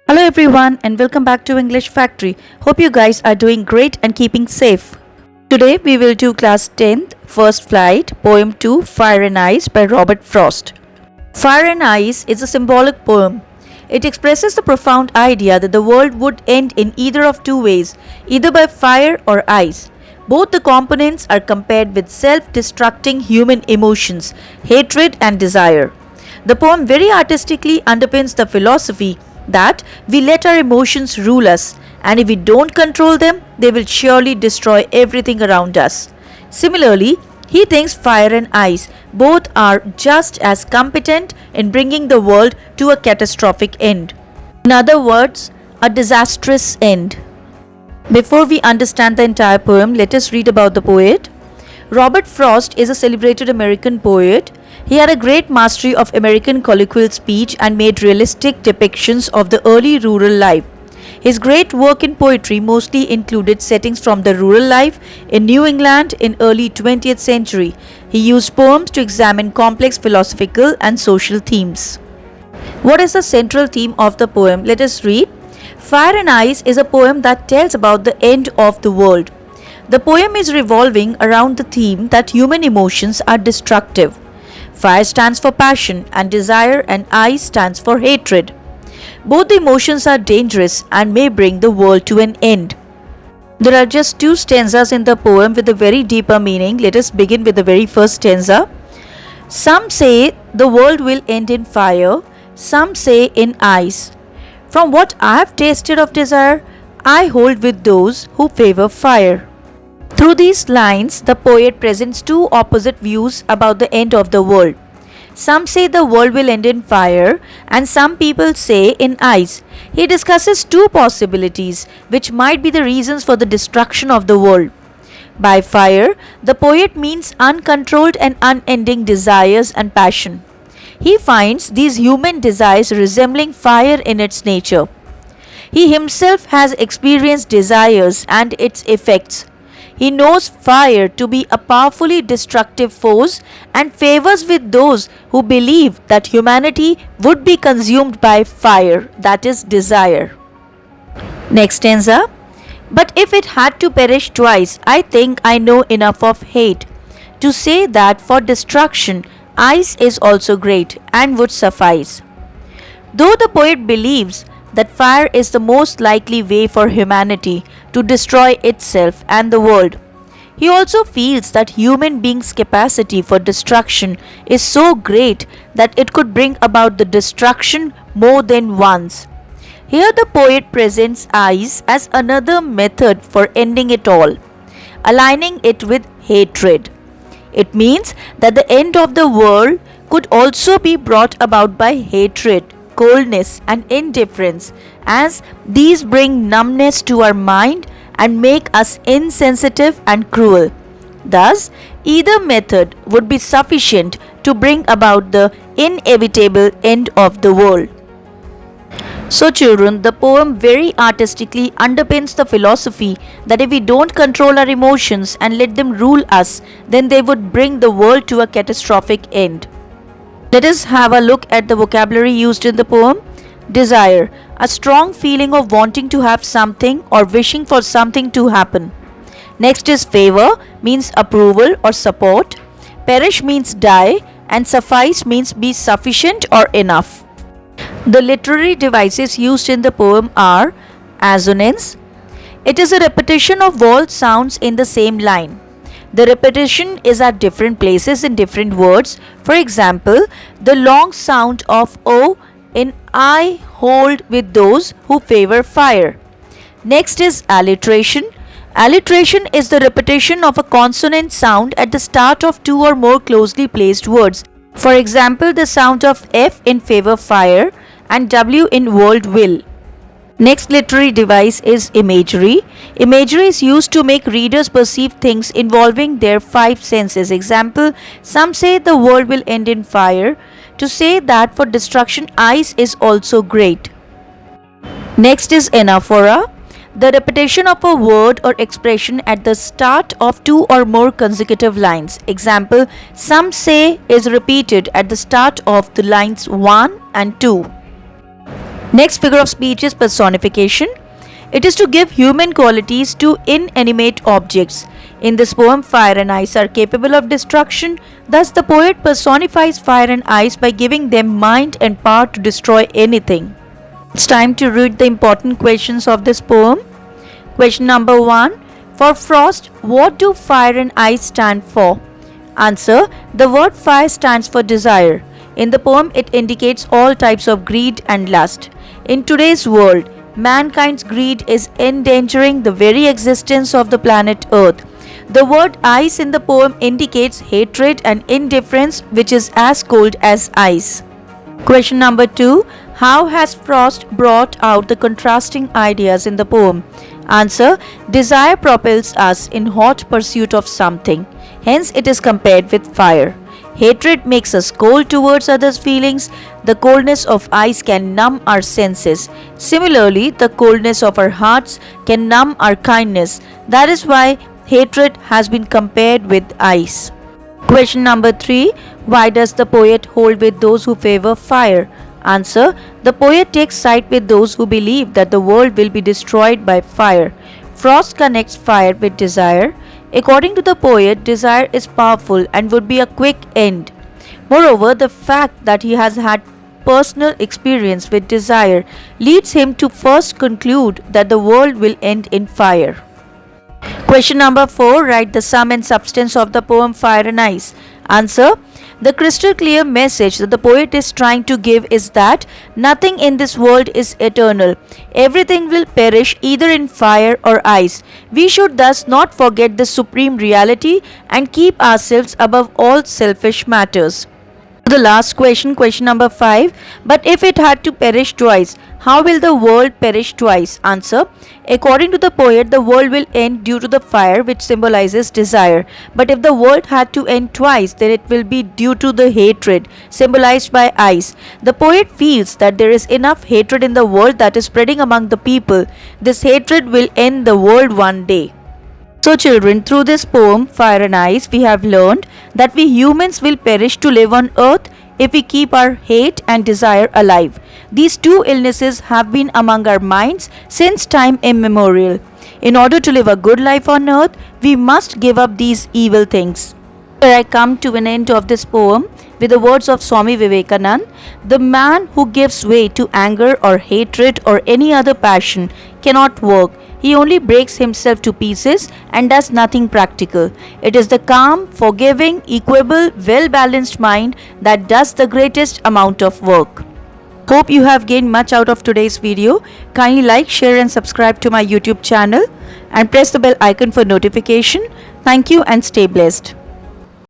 Hello everyone and welcome back to English Factory. Hope you guys are doing great and keeping safe. Today we will do class 10th First Flight poem 2 Fire and Ice by Robert Frost. Fire and Ice is a symbolic poem. It expresses the profound idea that the world would end in either of two ways, either by fire or ice. Both the components are compared with self-destructing human emotions, hatred and desire. The poem very artistically underpins the philosophy that we let our emotions rule us, and if we don't control them, they will surely destroy everything around us. Similarly, he thinks fire and ice both are just as competent in bringing the world to a catastrophic end. In other words, a disastrous end. Before we understand the entire poem, let us read about the poet. Robert Frost is a celebrated American poet. He had a great mastery of American colloquial speech and made realistic depictions of the early rural life. His great work in poetry mostly included settings from the rural life in New England in early 20th century. He used poems to examine complex philosophical and social themes. What is the central theme of the poem? Let us read. Fire and Ice is a poem that tells about the end of the world. The poem is revolving around the theme that human emotions are destructive. Fire stands for passion and desire, and ice stands for hatred. Both the emotions are dangerous and may bring the world to an end. There are just two stanzas in the poem with a very deeper meaning. Let us begin with the very first stanza. Some say the world will end in fire, some say in ice. From what I have tasted of desire, I hold with those who favor fire. Through these lines, the poet presents two opposite views about the end of the world. Some say the world will end in fire, and some people say in ice. He discusses two possibilities which might be the reasons for the destruction of the world. By fire, the poet means uncontrolled and unending desires and passion. He finds these human desires resembling fire in its nature. He himself has experienced desires and its effects. He knows fire to be a powerfully destructive force and favors with those who believe that humanity would be consumed by fire, that is desire. Next stanza. But if it had to perish twice, I think I know enough of hate to say that for destruction, ice is also great and would suffice. Though the poet believes that fire is the most likely way for humanity to destroy itself and the world, he also feels that human beings' capacity for destruction is so great that it could bring about the destruction more than once. Here the poet presents ice as another method for ending it all, aligning it with hatred. It means that the end of the world could also be brought about by hatred, coldness and indifference, as these bring numbness to our mind and make us insensitive and cruel. Thus, either method would be sufficient to bring about the inevitable end of the world. So children, the poem very artistically underpins the philosophy that if we don't control our emotions and let them rule us, then they would bring the world to a catastrophic end. Let us have a look at the vocabulary used in the poem. Desire, a strong feeling of wanting to have something or wishing for something to happen. Next is favor, means approval or support. Perish means die, and suffice means be sufficient or enough. The literary devices used in the poem are assonance. It is a repetition of vowel sounds in the same line. The repetition is at different places in different words. For example, the long sound of O in I hold with those who favor fire. Next is alliteration. Alliteration is the repetition of a consonant sound at the start of two or more closely placed words. For example, the sound of F in favor fire and W in world will. Next literary device is imagery. Imagery is used to make readers perceive things involving their five senses. Example, some say the world will end in fire. To say that for destruction, ice is also great. Next is anaphora, the repetition of a word or expression at the start of two or more consecutive lines. Example, some say is repeated at the start of the lines 1 and 2. Next figure of speech is personification. It is to give human qualities to inanimate objects. In this poem, fire and ice are capable of destruction. Thus, the poet personifies fire and ice by giving them mind and power to destroy anything. It's time to read the important questions of this poem. Question number 1. For Frost, what do fire and ice stand for? Answer. The word fire stands for desire. In the poem, it indicates all types of greed and lust. In today's world, mankind's greed is endangering the very existence of the planet Earth. The word ice in the poem indicates hatred and indifference, which is as cold as ice. Question number 2. How has Frost brought out the contrasting ideas in the poem? Answer. Desire propels us in hot pursuit of something. Hence, it is compared with fire. Hatred makes us cold towards others' feelings. The coldness of ice can numb our senses. Similarly, the coldness of our hearts can numb our kindness. That is why hatred has been compared with ice. Question number 3. Why does the poet hold with those who favor fire? Answer. The poet takes side with those who believe that the world will be destroyed by fire. Frost connects fire with desire. According to the poet, desire is powerful and would be a quick end. Moreover, the fact that he has had personal experience with desire leads him to first conclude that the world will end in fire. Question number 4. Write the sum and substance of the poem Fire and Ice. Answer. The crystal clear message that the poet is trying to give is that nothing in this world is eternal. Everything will perish either in fire or ice. We should thus not forget the supreme reality and keep ourselves above all selfish matters. The last question, question number 5. But if it had to perish twice, how will the world perish twice? Answer. According to the poet, the world will end due to the fire, which symbolizes desire. But if the world had to end twice, then it will be due to the hatred, symbolized by ice. The poet feels that there is enough hatred in the world that is spreading among the people. This hatred will end the world one day. So children, through this poem, Fire and Ice, we have learned that we humans will perish to live on earth if we keep our hate and desire alive. These two illnesses have been among our minds since time immemorial. In order to live a good life on earth, we must give up these evil things. Here I come to an end of this poem with the words of Swami Vivekananda. The man who gives way to anger or hatred or any other passion cannot work. He only breaks himself to pieces and does nothing practical. It is the calm, forgiving, equable, well-balanced mind that does the greatest amount of work. Hope you have gained much out of today's video. Kindly like, share and subscribe to my YouTube channel and press the bell icon for notification. Thank you and stay blessed.